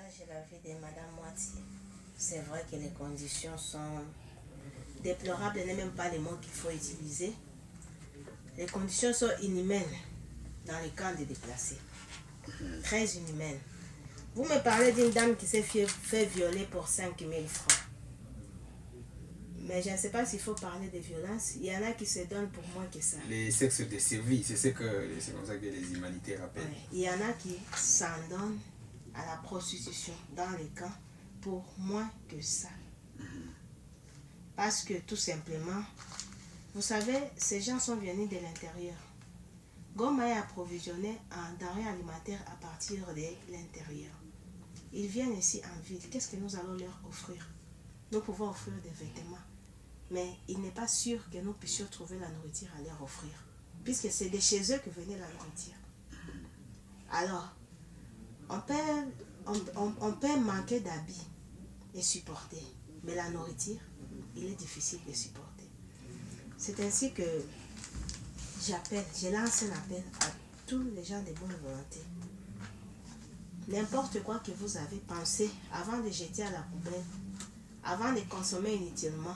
partage l'avis de Madame Moiti. C'est vrai que les conditions sont déplorables, n'est même pas les mots qu'il faut utiliser. Les conditions sont inhumaines dans les camps des déplacés. Très inhumaines. Vous me parlez d'une dame qui s'est fait violer pour 5 000 francs. Mais je ne sais pas s'il faut parler de violence. Il y en a qui se donnent pour moins que ça. Les sexes de survie, c'est comme ça que les humanités rappellent. Ouais. Il y en a qui s'en donnent à la prostitution dans les camps pour moins que ça. Parce que tout simplement, vous savez, ces gens sont venus de l'intérieur. Goma est approvisionné en denrées alimentaires à partir de l'intérieur. Ils viennent ici en ville. Qu'est-ce que nous allons leur offrir? Nous pouvons offrir des vêtements. Mais il n'est pas sûr que nous puissions trouver la nourriture à leur offrir. Puisque c'est de chez eux que venait la nourriture. Alors, on peut manquer d'habits et supporter. Mais la nourriture, il est difficile de supporter. C'est ainsi que je lance un appel à tous les gens de bonne volonté. N'importe quoi que vous avez pensé avant de jeter à la poubelle, avant de consommer inutilement,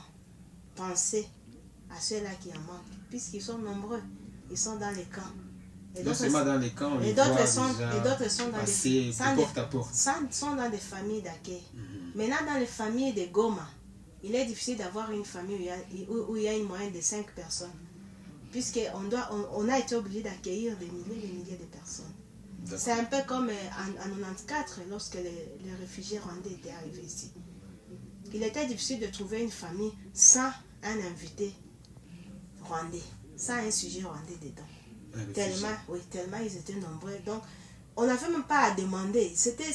pensez à ceux-là qui en manquent, puisqu'ils sont nombreux, ils sont dans les camps. Et non seulement dans les camps, et d'autres sont dans des familles d'accueil. Maintenant, dans les familles de Goma, il est difficile d'avoir une famille où il y a une moyenne de 5 personnes, puisqu'on a été obligé d'accueillir des milliers de personnes. C'est un peu comme en 1994, lorsque les réfugiés rwandais étaient arrivés ici. Il était difficile de trouver une famille sans un invité rwandais, sans un sujet rwandais dedans. Tellement ils étaient nombreux. Donc, on n'avait même pas à demander. C'était